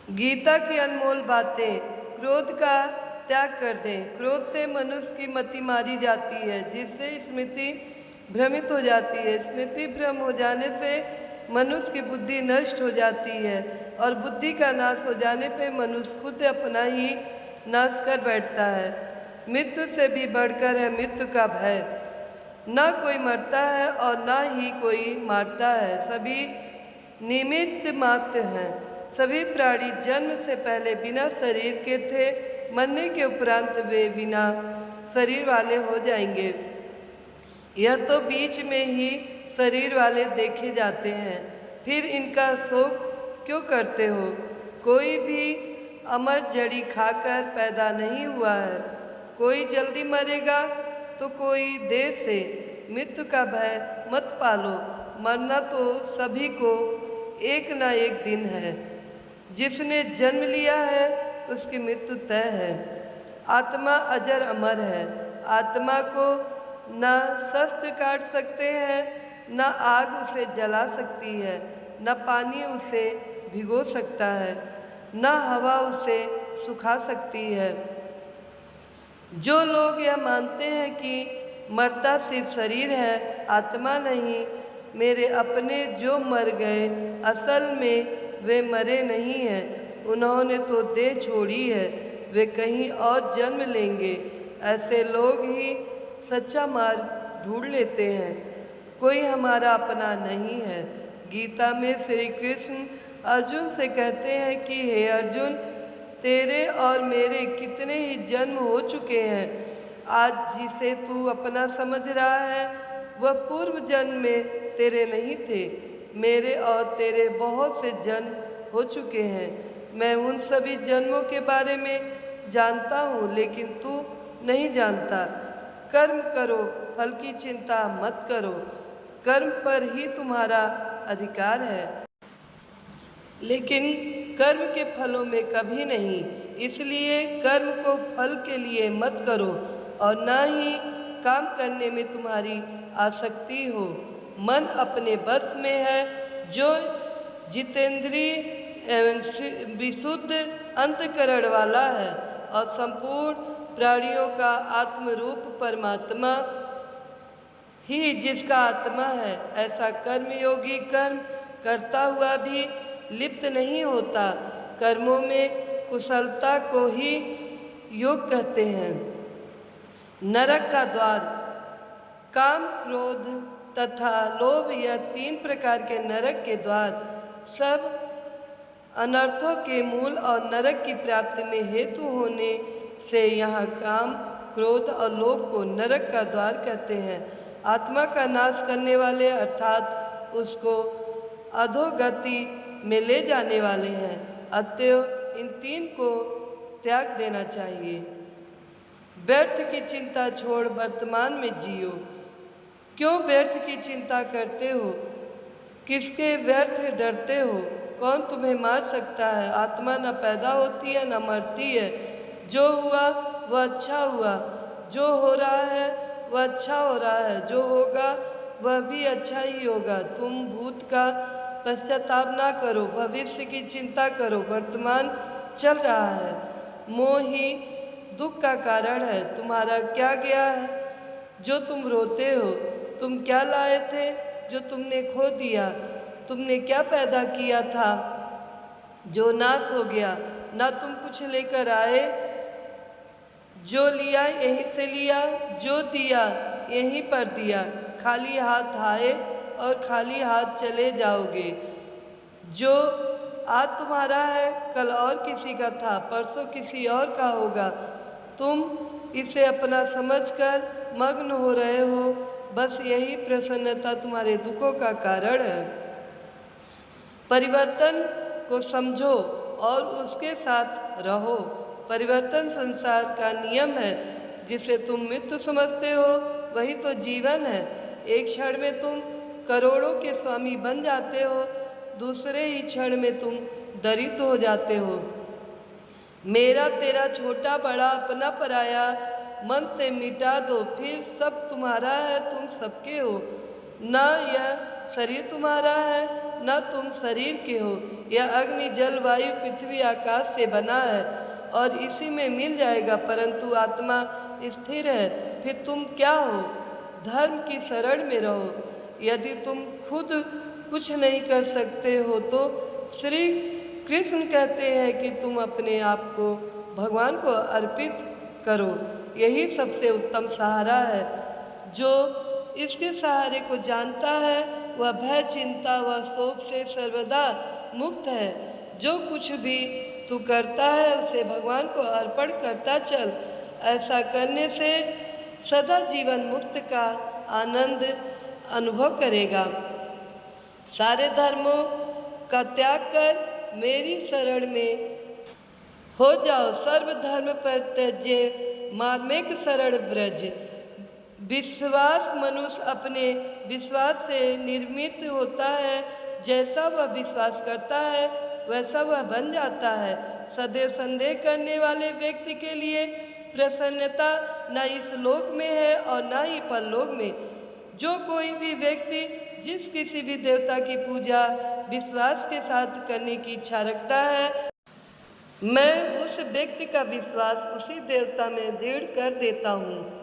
गीता की अनमोल बातें। क्रोध का त्याग कर दें। क्रोध से मनुष्य की मति मारी जाती है, जिससे स्मृति भ्रमित हो जाती है। स्मृति भ्रम हो जाने से मनुष्य की बुद्धि नष्ट हो जाती है, और बुद्धि का नाश हो जाने पर मनुष्य खुद अपना ही नाश कर बैठता है। मृत्यु से भी बढ़कर है मृत्यु का भय। न कोई मरता है और न ही कोई मारता है, सभी निमित्त मात्र हैं। सभी प्राणी जन्म से पहले बिना शरीर के थे, मरने के उपरांत वे बिना शरीर वाले हो जाएंगे। यह तो बीच में ही शरीर वाले देखे जाते हैं, फिर इनका शोक क्यों करते हो? कोई भी अमर जड़ी खाकर पैदा नहीं हुआ है। कोई जल्दी मरेगा तो कोई देर से। मृत्यु का भय मत पालो, मरना तो सभी को एक ना एक दिन है। जिसने जन्म लिया है उसकी मृत्यु तय है। आत्मा अजर अमर है। आत्मा को न शस्त्र काट सकते हैं, न आग उसे जला सकती है, न पानी उसे भिगो सकता है, न हवा उसे सुखा सकती है। जो लोग यह मानते हैं कि मरता सिर्फ शरीर है, आत्मा नहीं, मेरे अपने जो मर गए असल में वे मरे नहीं हैं। उन्होंने तो देह छोड़ी है, वे कहीं और जन्म लेंगे। ऐसे लोग ही सच्चा मार्ग ढूंढ लेते हैं। कोई हमारा अपना नहीं है। गीता में श्री कृष्ण अर्जुन से कहते हैं कि हे अर्जुन, तेरे और मेरे कितने ही जन्म हो चुके हैं। आज जिसे तू अपना समझ रहा है वह पूर्व जन्म में तेरे नहीं थे। मेरे और तेरे बहुत से जन्म हो चुके हैं। मैं उन सभी जन्मों के बारे में जानता हूँ, लेकिन तू नहीं जानता। कर्म करो, फल की चिंता मत करो। कर्म पर ही तुम्हारा अधिकार है, लेकिन कर्म के फलों में कभी नहीं। इसलिए कर्म को फल के लिए मत करो, और न ही काम करने में तुम्हारी आसक्ति हो। मन अपने बस में है। जो जितेंद्रिय एवं विशुद्ध अंतकरण वाला है, और संपूर्ण प्राणियों का आत्मरूप परमात्मा ही जिसका आत्मा है, ऐसा कर्मयोगी कर्म करता हुआ भी लिप्त नहीं होता। कर्मों में कुशलता को ही योग कहते हैं। नरक का द्वार। काम, क्रोध तथा लोभ, यह 3 प्रकार के नरक के द्वार सब अनर्थों के मूल और नरक की प्राप्ति में हेतु होने से यहाँ काम, क्रोध और लोभ को नरक का द्वार कहते हैं। आत्मा का नाश करने वाले अर्थात उसको अधोगति में ले जाने वाले हैं। अतएव इन 3 को त्याग देना चाहिए। व्यर्थ की चिंता छोड़ वर्तमान में जियो। क्यों व्यर्थ की चिंता करते हो? किसके व्यर्थ डरते हो? कौन तुम्हें मार सकता है? आत्मा न पैदा होती है न मरती है। जो हुआ वह अच्छा हुआ, जो हो रहा है वह अच्छा हो रहा है, जो होगा वह भी अच्छा ही होगा। तुम भूत का पश्चाताप ना करो, भविष्य की चिंता करो। वर्तमान चल रहा है। मोह ही दुख का कारण है। तुम्हारा क्या गया है जो तुम रोते हो? तुम क्या लाए थे जो तुमने खो दिया? तुमने क्या पैदा किया था जो नाश हो गया? ना तुम कुछ लेकर आए, जो लिया यहीं से लिया, जो दिया यहीं पर दिया। खाली हाथ आए और खाली हाथ चले जाओगे। जो आज तुम्हारा है कल और किसी का था, परसों किसी और का होगा। तुम इसे अपना समझकर मग्न हो रहे हो। बस यही प्रसन्नता तुम्हारे दुखों का कारण है। परिवर्तन को समझो और उसके साथ रहो। परिवर्तन संसार का नियम है। जिसे तुम मृत्यु समझते हो वही तो जीवन है। एक क्षण में तुम करोड़ों के स्वामी बन जाते हो, दूसरे ही क्षण में तुम दरिद्र हो जाते हो। मेरा तेरा छोटा बड़ा अपना पराया मन से मिटा दो, फिर सब तुम्हारा है, तुम सबके हो। न यह शरीर तुम्हारा है, न तुम शरीर के हो। यह अग्नि जल वायु पृथ्वी आकाश से बना है और इसी में मिल जाएगा, परंतु आत्मा स्थिर है। फिर तुम क्या हो? धर्म की शरण में रहो। यदि तुम खुद कुछ नहीं कर सकते हो तो श्री कृष्ण कहते हैं कि तुम अपने आप को भगवान को अर्पित करो। यही सबसे उत्तम सहारा है। जो इसके सहारे को जानता है वह भय, चिंता व शोक से सर्वदा मुक्त है। जो कुछ भी तू करता है उसे भगवान को अर्पण करता चल। ऐसा करने से सदा जीवन मुक्त का आनंद अनुभव करेगा। सारे धर्मों का त्याग कर मेरी शरण में हो जाओ। सर्वधर्म परित्यज्य मामेक शरण ब्रज। विश्वास मनुष्य अपने विश्वास से निर्मित होता है। जैसा वह विश्वास करता है वैसा वह बन जाता है। सदैव संदेह करने वाले व्यक्ति के लिए प्रसन्नता न इस लोक में है और न ही परलोक में। जो कोई भी व्यक्ति जिस किसी भी देवता की पूजा विश्वास के साथ करने की इच्छा रखता है, मैं उस व्यक्ति का विश्वास उसी देवता में दृढ़ कर देता हूँ।